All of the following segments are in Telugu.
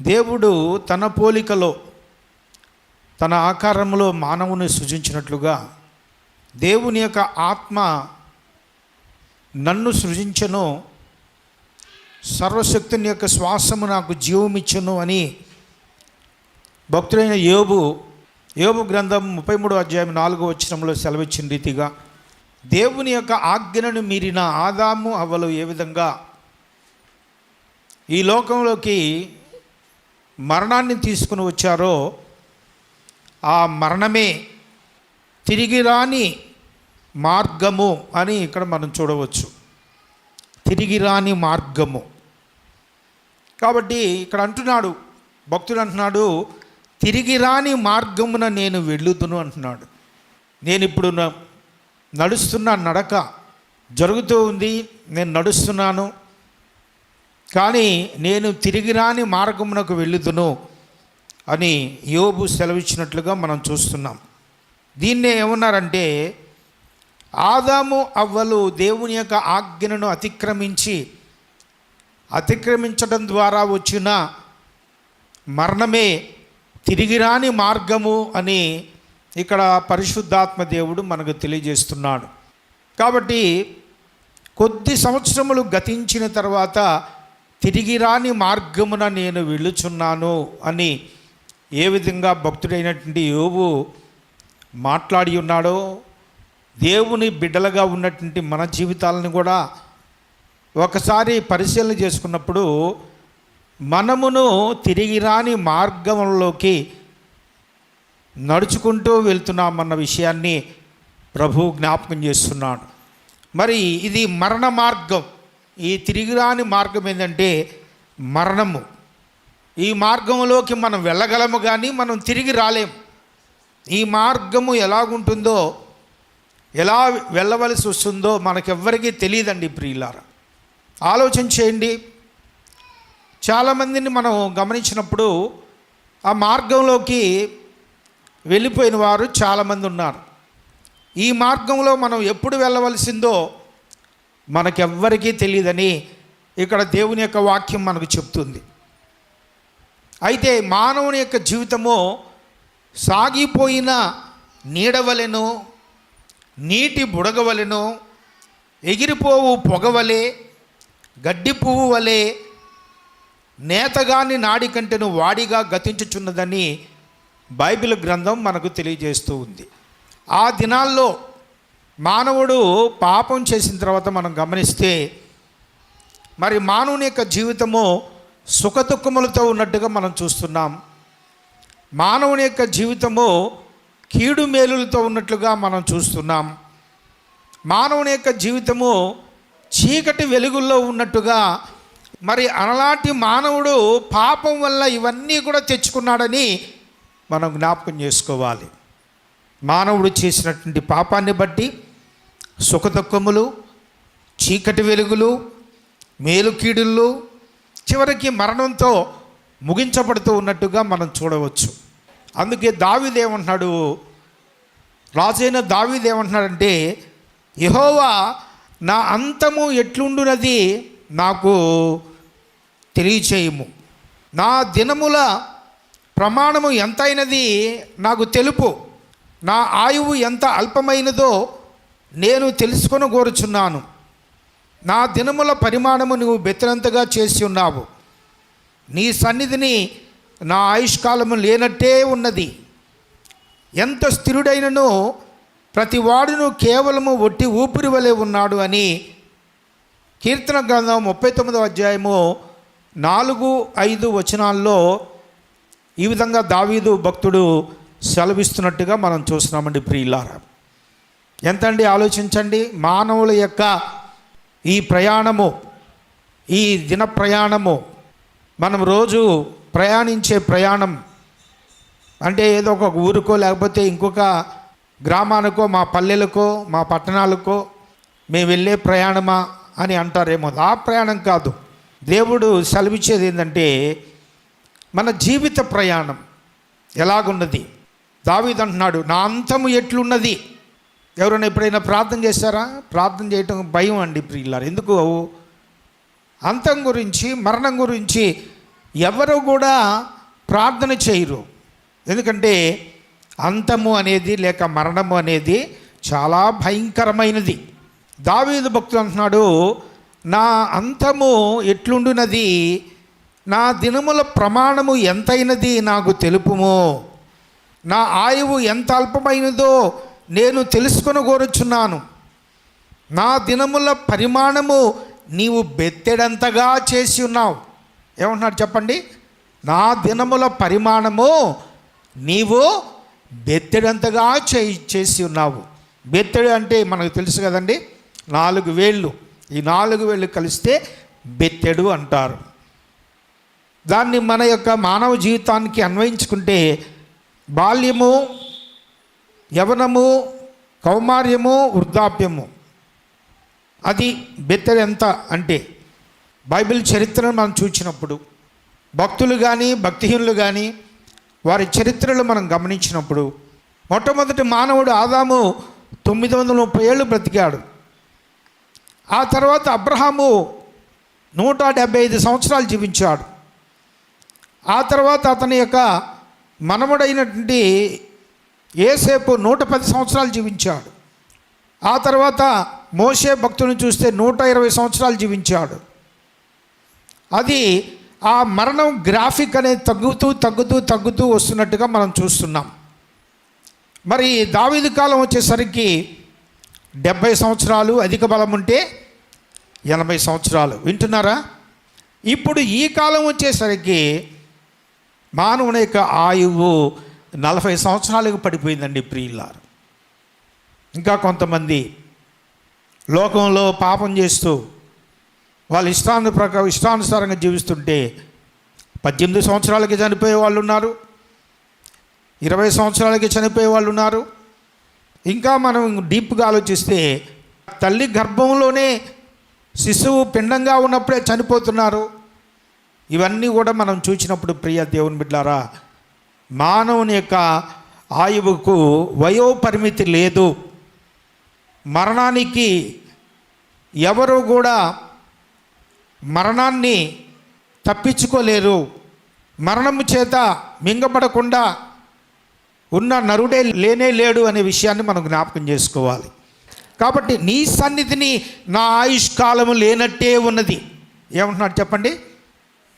దేవుడు తన పోలికలో తన ఆకారంలో మానవుని సృజించినట్లుగా దేవుని యొక్క ఆత్మ నన్ను సృజించను, సర్వశక్తుని యొక్క శ్వాసము నాకు జీవమిచ్చును అని భక్తుడైన యోబు గ్రంథం 33:4 సెలవిచ్చిన రీతిగా దేవుని యొక్క ఆజ్ఞను మీరిన ఆదాము హవ్వలు ఏ విధంగా ఈ లోకంలోకి మరణాన్ని తీసుకుని వచ్చారో ఆ మరణమే తిరిగి రాని మార్గము అని ఇక్కడ మనం చూడవచ్చు. తిరిగి రాని మార్గము కాబట్టి ఇక్కడ అంటున్నాడు, భక్తుడు అంటున్నాడు, తిరిగి రాని మార్గమున నేను వెళ్ళుదును అంటున్నాడు. నేను ఇప్పుడు నడుస్తున్న నడక జరుగుతూ ఉంది, నేను నడుస్తున్నాను, కానీ నేను తిరిగి రాని మార్గమునకు వెళ్ళుదును అని యోబు సెలవిచ్చినట్లుగా మనం చూస్తున్నాం. దీన్నే ఏమన్నారంటే, ఆదాము అవ్వలు దేవుని యొక్క ఆజ్ఞను అతిక్రమించడం ద్వారా వచ్చిన మరణమే తిరిగి రాని మార్గము అని ఇక్కడ పరిశుద్ధాత్మ దేవుడు మనకు తెలియజేస్తున్నాడు. కాబట్టి కొద్ది సంవత్సరములు గతించిన తర్వాత తిరిగి రాని మార్గమున నేను వెళ్ళుచున్నాను అని ఏ విధంగా భక్తుడైనటువంటి యోబు మాట్లాడి ఉన్నాడో, దేవుని బిడ్డలుగా ఉన్నటువంటి మన జీవితాలను కూడా ఒకసారి పరిశీలన చేసుకున్నప్పుడు మనమును తిరిగి రాని మార్గంలోకి నడుచుకుంటూ వెళ్తున్నామన్న విషయాన్ని ప్రభువు జ్ఞాపకం చేస్తున్నాడు. మరి ఇది మరణ మార్గం. ఈ తిరిగి రాని మార్గం ఏంటంటే మరణము. ఈ మార్గంలోకి మనం వెళ్ళగలము కానీ మనం తిరిగి రాలేము. ఈ మార్గము ఎలాగుంటుందో, ఎలా వెళ్ళవలసి వస్తుందో మనకెవ్వరికీ తెలియదండి ప్రియులారా. ఆలోచన చేయండి. చాలామందిని మనం గమనించినప్పుడు ఆ మార్గంలోకి వెళ్ళిపోయిన వారు చాలామంది ఉన్నారు. ఈ మార్గంలో మనం ఎప్పుడు వెళ్ళవలసిందో మనకెవ్వరికీ తెలియదని ఇక్కడ దేవుని యొక్క వాక్యం మనకు చెప్తుంది. అయితే మానవుని యొక్క జీవితము సాగిపోయిన నీడవలెను, నీటి బుడగవలెను, ఎగిరిపోవు పొగవలే, గడ్డి పువ్వు వలె, నేతగాని నాడి కంటెను వాడిగా గతించుచున్నదని బైబిల్ గ్రంథం మనకు తెలియజేస్తూ ఉంది. ఆ దినాల్లో మానవుడు పాపం చేసిన తర్వాత మనం గమనిస్తే మరి మానవుని యొక్క జీవితము సుఖదుఖములతో ఉన్నట్టుగా మనం చూస్తున్నాం. మానవుని యొక్క జీవితము కీడు మేలులతో ఉన్నట్లుగా మనం చూస్తున్నాం. మానవుని యొక్క జీవితము చీకటి వెలుగుల్లో ఉన్నట్టుగా, మరి అలాంటి మానవుడు పాపం వల్ల ఇవన్నీ కూడా తెచ్చుకున్నాడని మనం జ్ఞాపకం చేసుకోవాలి. మానవుడు చేసినటువంటి పాపాన్ని బట్టి సుఖదుఖములు, చీకటి వెలుగులు, మేలు కీడులు చివరికి మరణంతో ముగించబడుతూ ఉన్నట్టుగా మనం చూడవచ్చు. అందుకే దావీదేమంటున్నాడు, రాజైన దావీదేమంటున్నాడంటే, యెహోవా నా అంతము ఎట్లుండునది నాకు తెలియచేయము, నా దినముల ప్రమాణము ఎంతైనది నాకు తెలుపు, నా ఆయువు ఎంత అల్పమైనదో నేను తెలుసుకొని కోరుచున్నాను. నా దినముల పరిమాణము నువ్వు బెత్తనంతగా చేసి ఉన్నావు, నీ సన్నిధిని నా ఆయుష్కాలము లేనట్టే ఉన్నది. ఎంత స్థిరుడైనను ప్రతి వాడును కేవలము ఒట్టి ఊపిరి వలె ఉన్నాడు అని కీర్తన గ్రంథం 39:4-5 ఈ విధంగా దావీదు భక్తుడు సెలవిస్తున్నట్టుగా మనం చూస్తున్నామండి ప్రియులారా. ఎంతండి ఆలోచించండి. మానవుల యొక్క ఈ ప్రయాణము, ఈ దిన ప్రయాణము, మనం రోజు ప్రయాణించే ప్రయాణం అంటే ఏదో ఒక ఊరికో లేకపోతే ఇంకొక గ్రామానికో, మా పల్లెలకో, మా పట్టణాలకో మేము వెళ్ళే ప్రయాణమా అని అంటారేమో. ఆ ప్రయాణం కాదు. దేవుడు సెలవిచ్చేది ఏంటంటే మన జీవిత ప్రయాణం ఎలాగున్నది. దావీదు అంటున్నాడు, నా అంతము ఎట్లున్నది. ఎవరైనా ఎప్పుడైనా ప్రార్థన చేశారా? ప్రార్థన చేయటం భయం అండి ప్రియులారా. ఎందుకు? అంతం గురించి, మరణం గురించి ఎవరు కూడా ప్రార్థన చేయరు. ఎందుకంటే అంతము అనేది లేక మరణము అనేది చాలా భయంకరమైనది. దావీదు భక్తుడు అంటున్నాడు, నా అంతము ఎట్లుండునది, నా దినముల ప్రమాణము ఎంతైనది నాకు తెలుపుము, నా ఆయువు ఎంత అల్పమైనదో నేను తెలుసుకొనగోరుచున్నాను. నా దినముల పరిమాణము నీవు బెత్తెడంతగా చేసి ఉన్నావు. ఏమంటున్నాడు చెప్పండి? నా దినముల పరిమాణము నీవు బెత్తెడంతగా చేసి ఉన్నావు. బెత్తెడు అంటే మనకు తెలుసు కదండి, 4 వేళ్ళు. ఈ 4 వేళ్ళు కలిస్తే బెత్తెడు అంటారు. దాన్ని మన యొక్క మానవ జీవితానికి అన్వయించుకుంటే బాల్యము, యవనము, కౌమార్యము, వృద్ధాప్యము, అది బెత్తెడు ఎంత అంటే బైబిల్ చరిత్రను మనం చూసినప్పుడు, భక్తులు కానీ భక్తిహీనులు కానీ వారి చరిత్రలు మనం గమనించినప్పుడు, మొట్టమొదటి మానవుడు ఆదాము 930 ఏళ్ళు బ్రతికాడు. ఆ తర్వాత అబ్రహాము 175 సంవత్సరాలు జీవించాడు. ఆ తర్వాత అతని యొక్క మనవడైనటువంటి యోసేపు 110 సంవత్సరాలు జీవించాడు. ఆ తర్వాత మోషే భక్తుని చూస్తే 120 సంవత్సరాలు జీవించాడు. అది ఆ మరణం గ్రాఫిక్ అనేది తగ్గుతూ వస్తున్నట్టుగా మనం చూస్తున్నాం. మరి దావీదు కాలం వచ్చేసరికి 70 సంవత్సరాలు, అధిక బలం ఉంటే 80 సంవత్సరాలు. వింటున్నారా? ఇప్పుడు ఈ కాలం వచ్చేసరికి మానవుని యొక్క ఆయువు 40 సంవత్సరాలకు పడిపోయిందండి ప్రియులారు. ఇంకా కొంతమంది లోకంలో పాపం చేస్తూ వాళ్ళ ఇష్టానుసారంగా జీవిస్తుంటే 18 సంవత్సరాలకి చనిపోయే వాళ్ళు ఉన్నారు, 20 సంవత్సరాలకి చనిపోయే వాళ్ళు ఉన్నారు. ఇంకా మనం డీప్గా ఆలోచిస్తే తల్లి గర్భంలోనే శిశువు పిండంగా ఉన్నప్పుడే చనిపోతున్నారు. ఇవన్నీ కూడా మనం చూసినప్పుడు ప్రియ దేవుని బిడ్డలారా, మానవుని యొక్క ఆయువుకు వయోపరిమితి లేదు. మరణానికి ఎవరు కూడా మరణాన్ని తప్పించుకోలేరు. మరణము చేత మింగబడకుండా ఉన్న నరుడే లేనే లేడు అనే విషయాన్ని మనం జ్ఞాపకం చేసుకోవాలి. కాబట్టి నీ సన్నిధిని నా ఆయుష్కాలము లేనట్టే ఉన్నది. ఏమంటున్నాడు చెప్పండి?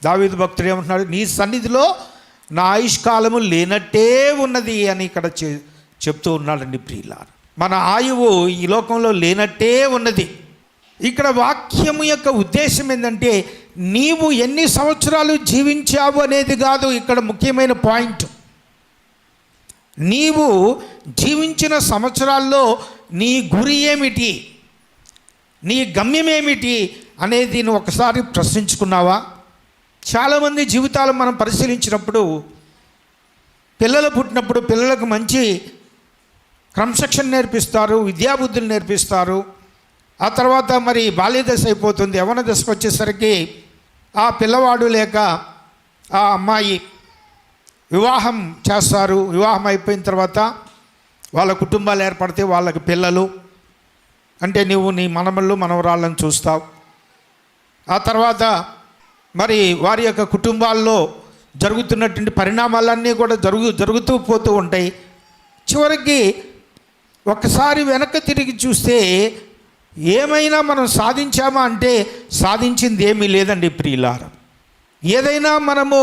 దావీదు భక్తుడు ఏమంటున్నాడు? నీ సన్నిధిలో నా ఆయుష్కాలము లేనట్టే ఉన్నది అని ఇక్కడ చెప్తూ ఉన్నాడండి ప్రియులారా. మన ఆయువు ఈ లోకంలో లేనట్టే ఉన్నది. ఇక్కడ వాక్యము యొక్క ఉద్దేశం ఏంటంటే నీవు ఎన్ని సంవత్సరాలు జీవించావు అనేది కాదు ఇక్కడ ముఖ్యమైన పాయింట్. నీవు జీవించిన సంవత్సరాల్లో నీ గురి ఏమిటి, నీ గమ్యం ఏమిటి అనేది నువ్వు ఒకసారి ప్రశ్నించుకున్నావా? చాలామంది జీవితాలు మనం పరిశీలించినప్పుడు పిల్లలు పుట్టినప్పుడు పిల్లలకు మంచి క్రమశిక్షణ నేర్పిస్తారు, విద్యాబుద్ధులు నేర్పిస్తారు. ఆ తర్వాత మరి బాల్యదశ అయిపోతుంది, యవ్వన దశకు వచ్చేసరికి ఆ పిల్లవాడు లేక ఆ అమ్మాయి వివాహం చేస్తారు. వివాహం అయిపోయిన తర్వాత వాళ్ళ కుటుంబాలు ఏర్పడితే వాళ్ళకి పిల్లలు అంటే నువ్వు నీ మనమళ్ళు మనవరాళ్ళని చూస్తావు. ఆ తర్వాత మరి వారి యొక్క కుటుంబాల్లో జరుగుతున్నటువంటి పరిణామాలన్నీ కూడా జరుగుతూ పోతూ ఉంటాయి. చివరికి ఒక్కసారి వెనక్కి తిరిగి చూస్తే ఏమైనా మనం సాధించామా అంటే సాధించింది ఏమీ లేదండి ప్రియులారా. ఏదైనా మనము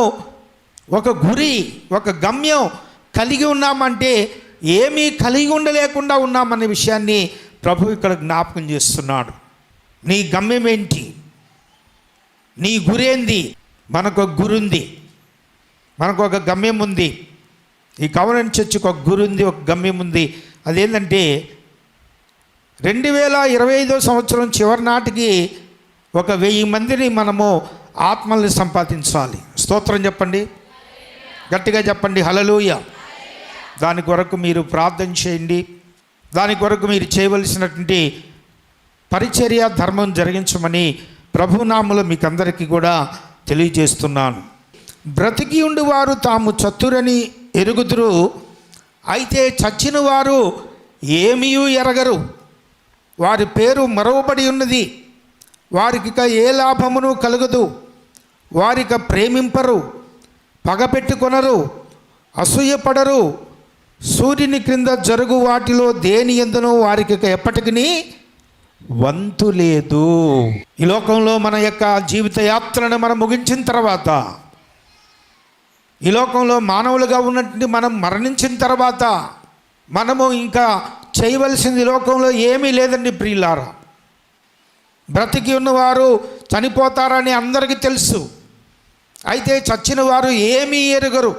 ఒక గురి, ఒక గమ్యం కలిగి ఉన్నామంటే ఏమీ కలిగి ఉండలేకుండా ఉన్నామనే విషయాన్ని ప్రభు ఇక్కడ జ్ఞాపకం చేస్తున్నాడు. నీ గమ్యం ఏంటి, నీ గురేంది? మనకు ఒక గురి ఉంది, మనకు ఒక గమ్యం ఉంది. ఈ కవనెంట్ చర్చికి ఒక గురి ఉంది, ఒక గమ్యం ఉంది. అదేంటంటే 2025 సంవత్సరం చివరి నాటికి 1000 మందిని మనము ఆత్మల్ని సంపాదించాలి. స్తోత్రం చెప్పండి, గట్టిగా చెప్పండి హల్లెలూయా. దాని కొరకు మీరు ప్రార్థన చేయండి. దాని కొరకు మీరు చేయవలసినటువంటి పరిచర్య ధర్మం జరిగించమని ప్రభునామములో మీకు అందరికీ కూడా తెలియజేస్తున్నాను. బ్రతికి ఉండి వారు తాము చతురని ఎరుగుదురు, అయితే చచ్చిన వారు ఏమీ ఎరగరు. వారి పేరు మరవబడి ఉన్నది, వారికి ఏ లాభమును కలగదు. వారిక ప్రేమింపరు, పగపెట్టుకొనరు, అసూయపడరు, సూర్యుని క్రింద జరుగు వాటిలో దేని యందునూ వారికి ఎప్పటికీ వంతు లేదు. ఈ లోకంలో మన యొక్క జీవిత యాత్రను మనం ముగించిన తర్వాత, ఈ లోకంలో మానవులుగా ఉన్నటువంటి మనం మరణించిన తర్వాత మనము ఇంకా చేయవలసింది లోకంలో ఏమీ లేదండి ప్రియులారా. బ్రతికి ఉన్నవారు చనిపోతారని అందరికీ తెలుసు. అయితే చచ్చిన వారు ఏమీ ఎరుగరు.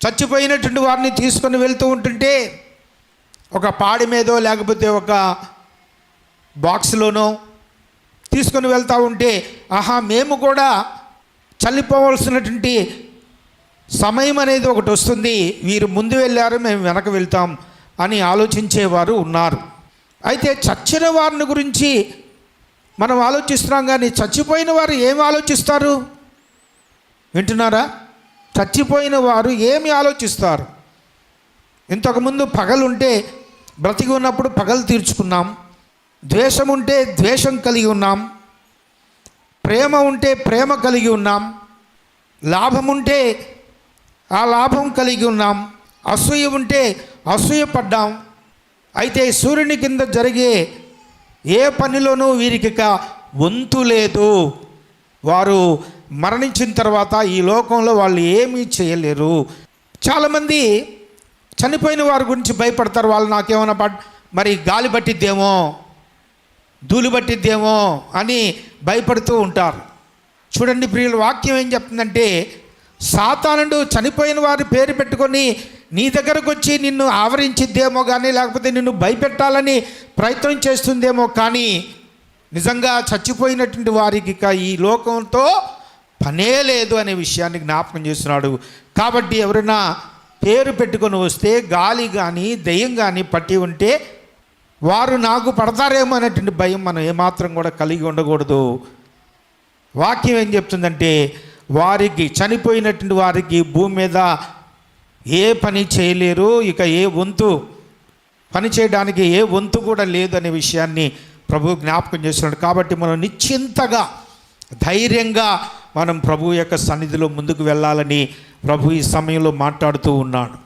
చచ్చిపోయినటువంటి వారిని తీసుకొని వెళ్తూ ఉంటుంటే ఒక పాడి మీదో లేకపోతే ఒక బాక్స్లోనో తీసుకొని వెళ్తూ ఉంటే, ఆహా మేము కూడా చల్లిపోవలసినటువంటి సమయం అనేది ఒకటి వస్తుంది, వీరు ముందు వెళ్ళారు మేము వెనక వెళ్తాం అని ఆలోచించేవారు ఉన్నారు. అయితే చచ్చిన వారిని గురించి మనం ఆలోచిస్తున్నాం, కానీ చచ్చిపోయిన వారు ఏమి ఆలోచిస్తారు? వింటున్నారా? చచ్చిపోయిన వారు ఏమి ఆలోచిస్తారు? ఇంతకుముందు పగలుంటే బ్రతికి ఉన్నప్పుడు పగలు తీర్చుకున్నాం, ద్వేషం ఉంటే ద్వేషం కలిగి ఉన్నాం, ప్రేమ ఉంటే ప్రేమ కలిగి ఉన్నాం, లాభం ఉంటే ఆ లాభం కలిగి ఉన్నాం, అసూయ ఉంటే అసూయ పడ్డాం. అయితే సూర్యుని కింద జరిగే ఏ పనిలోనూ వీరికి వంతు లేదు. వారు మరణించిన తర్వాత ఈ లోకంలో వాళ్ళు ఏమీ చేయలేరు. చాలామంది చనిపోయిన వారి గురించి భయపడతారు. వాళ్ళు నాకేమైనా మరి గాలి పట్టిద్దేమో, ధూళి పట్టిద్దేమో అని భయపడుతూ ఉంటారు. చూడండి ప్రియుల, వాక్యం ఏం చెప్తుందంటే, సాతానుడు చనిపోయిన వారి పేరు పెట్టుకొని నీ దగ్గరకు వచ్చి నిన్ను ఆవరించిద్దేమో కానీ, లేకపోతే నిన్ను భయపెట్టాలని ప్రయత్నం చేస్తుందేమో, కానీ నిజంగా చచ్చిపోయినటువంటి వారికి ఈ లోకంతో పనే లేదు అనే విషయాన్ని జ్ఞాపకం చేస్తున్నాడు. కాబట్టి ఎవరైనా పేరు పెట్టుకొని వస్తే గాలి కానీ దెయ్యం కానీ పట్టి ఉంటే వారు నాకు పడతారేమో అనేటువంటి భయం మనం ఏమాత్రం కూడా కలిగి ఉండకూడదు. వాక్యం ఏం చెప్తుందంటే, వారికి చనిపోయినటువంటి వారికి భూమి మీద ఏ పని చేయలేరు, ఇక ఏ వంతు పని చేయడానికి ఏ వంతు కూడా లేదనే విషయాన్ని ప్రభు జ్ఞాపకం చేస్తున్నాడు. కాబట్టి మనం నిశ్చింతగా ధైర్యంగా మనం ప్రభు యొక్క సన్నిధిలో ముందుకు వెళ్ళాలని ప్రభు ఈ సమయంలో మాట్లాడుతూ ఉన్నాడు.